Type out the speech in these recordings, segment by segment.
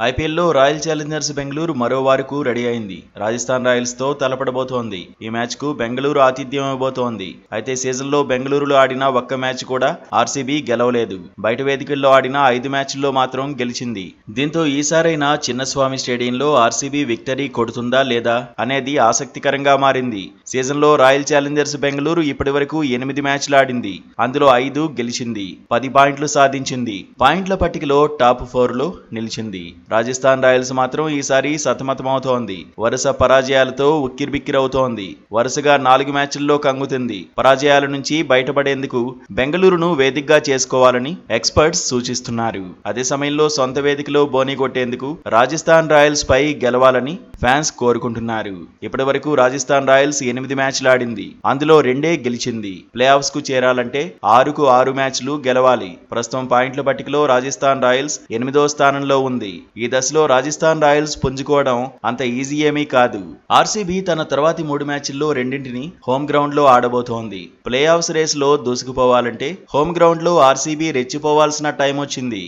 ఐపీఎల్లో royal Challengers Bengaluru మరో వారకు ready అయింది. రాజస్థాన్ రాయల్స్ తో తలపడబోతోంది. ఈ మ్యాచ్ కు బెంగళూరు ఆతిథ్యం ఇవ్వబోతోంది. అయితే సీజన్లో బెంగళూరులో ఆడిన ఒక్క మ్యాచ్ కూడా ఆర్సీబీ గెలవలేదు. బయట వేదికల్లో ఆడిన 5 మ్యాచ్ల్లో మాత్రం గెలిచింది. దీంతో ఈసారైనా చిన్నస్వామి స్టేడియంలో ఆర్సీబీ విక్టరీ కొడుతుందా లేదా అనేది ఆసక్తికరంగా మారింది. సీజన్లో రాయల్ ఛాలెంజర్స్ బెంగళూరు ఇప్పటివరకు 8 మ్యాచ్లు ఆడింది. అందులో 5 గెలిచింది, 10 పాయింట్లు సాధించింది. పాయింట్ల పట్టికలో టాప్ 4లో నిలిచింది. రాజస్థాన్ రాయల్స్ మాత్రం ఈసారి సతమతమవుతోంది. వరుస పరాజయాలతో ఉక్కిరిబిక్కిరవుతోంది. వరుసగా 4 మ్యాచ్ల్లో కంగుతింది. పరాజయాల నుంచి బయటపడేందుకు బెంగళూరును వేదికగా చేసుకోవాలని ఎక్స్పర్ట్స్ సూచిస్తున్నారు. అదే సమయంలో సొంత వేదికలో బోనీ కొట్టేందుకు రాజస్థాన్ రాయల్స్ పై గెలవాలని ఫ్యాన్స్ కోరుకుంటున్నారు. ఇప్పటివరకు రాజస్థాన్ రాయల్స్ 8 మ్యాచ్లు ఆడింది. అందులో 2 గెలిచింది. ప్లే ఆఫ్స్ కు చేరాలంటే 6కు 6 మ్యాచ్లు గెలవాలి. ప్రస్తుతం పాయింట్ల పట్టికలో రాజస్థాన్ రాయల్స్ 8వ స్థానంలో ఉంది. ఈ దశలో రాజస్థాన్ రాయల్స్ పుంజుకోవడం అంత ఈజీ ఏమీ కాదు. ఆర్సీబీ తన తర్వాతి 3 మ్యాచ్ల్లో 2ంటిని హోమ్ గ్రౌండ్ లో ఆడబోతోంది. ప్లే ఆఫ్స్ రేస్ లో దూసుకుపోవాలంటే హోమ్ గ్రౌండ్ లో ఆర్సీబీ రెచ్చిపోవాల్సిన టైం వచ్చింది.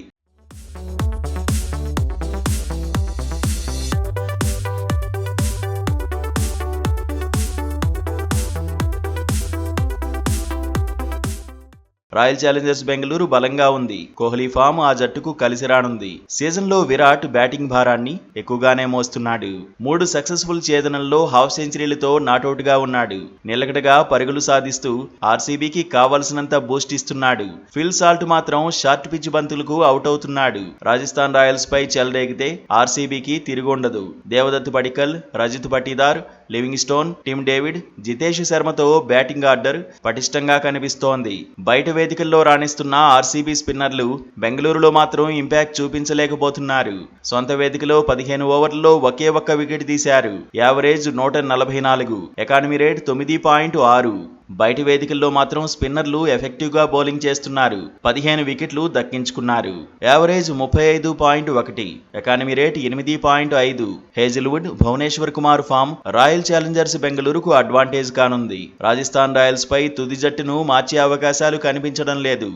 రాయల్ ఛాలెంజర్స్ బెంగళూరు బలంగా ఉంది. కోహ్లీ ఫామ్ ఆ జట్టుకు కలిసి రానుంది. సీజన్లో విరాట్ బ్యాటింగ్ భారాన్ని ఎక్కువగానే మోస్తున్నాడు. 3 సక్సెస్ఫుల్ ఛేదనల్లో హాఫ్ సెంచరీలతో నాటౌట్ గా ఉన్నాడు. నిలకడగా పరుగులు సాధిస్తూ ఆర్సీబీకి కావలసినంత బూస్ట్ ఇస్తున్నాడు. ఫిల్ సాల్ట్ మాత్రం షార్ట్ పిచ్ బంతులకు అవుట్ అవుతున్నాడు. రాజస్థాన్ రాయల్స్ పై చెలరేగితే ఆర్సీబీకి తిరుగుండదు. Devdutt Padikkal, Rajat Patidar, Livingstone, Tim David, Jitesh శర్మతో బ్యాటింగ్ ఆర్డర్ పటిష్టంగా కనిపిస్తోంది. బయట వేదికల్లో రాణిస్తున్న ఆర్సీబీ స్పిన్నర్లు బెంగళూరులో మాత్రం ఇంపాక్ట్ చూపించలేకపోతున్నారు. సొంత వేదికలో 15 ఓవర్లలో ఒకే ఒక్క వికెట్ తీశారు. Average 144, economy rate 9.6. బయటి వేదికల్లో మాత్రం స్పిన్నర్లు ఎఫెక్టివ్ గా బౌలింగ్ చేస్తున్నారు. 15 వికెట్లు దక్కించుకున్నారు. Average 35.1, economy rate 8.5. Hazlewood, Bhuvneshwar Kumar form Royal Challengers బెంగళూరుకు అడ్వాంటేజ్ కానుంది. రాజస్థాన్ రాయల్స్ పై తుది జట్టును మార్చే అవకాశాలు కనిపించడం లేదు.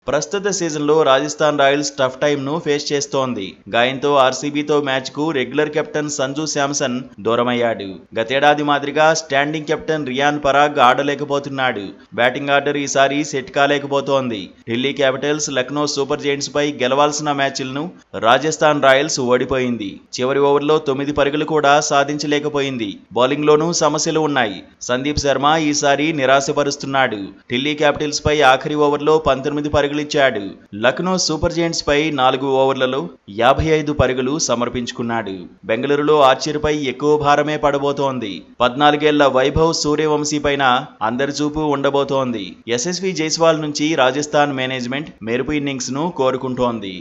ప్రస్తుత సీజన్లో రాజస్థాన్ రాయల్స్ టఫ్ టైంను ఫేస్ చేస్తోంది. గాయంతో ఆర్సీబీతో మ్యాచ్కు రెగ్యులర్ కెప్టెన్ సంజు శాంసన్ దూరమయ్యాడు. గతేడాది మాదిరిగా స్టాండింగ్ కెప్టెన్ రియాన్ పరాగ్ ఆడలేకపోతున్నాడు. బ్యాటింగ్ ఆర్డర్ ఈసారి సెట్ కాలేకపోతోంది. Delhi Capitals, Lucknow Super Giants పై గెలవాల్సిన మ్యాచ్లను రాజస్థాన్ రాయల్స్ ఓడిపోయింది. చివరి ఓవర్లో 9 పరుగులు కూడా సాధించలేకపోయింది. బౌలింగ్లోనూ సమస్యలు ఉన్నాయి. సందీప్ శర్మ ఈసారి నిరాశపరుస్తున్నాడు. ఢిల్లీ క్యాపిటల్స్ పై ఆఖరి ఓవర్లో 19 పరుగులు ఇచ్చాడు. లక్నో సూపర్ జెయింట్స్ పై 4 ఓవర్లలో 55 పరుగులు సమర్పించుకున్నాడు. బెంగళూరులో ఆర్చర్పై ఎక్కువ భారమే పడబోతోంది. 14 ఏళ్ల వైభవ్ సూర్యవంశీ పైన అందరి చూపు ఉండబోతోంది. యశస్వి జైస్వాల్ నుంచి రాజస్థాన్ మేనేజ్మెంట్ మెరుపు ఇన్నింగ్స్ ను కోరుకుంటోంది.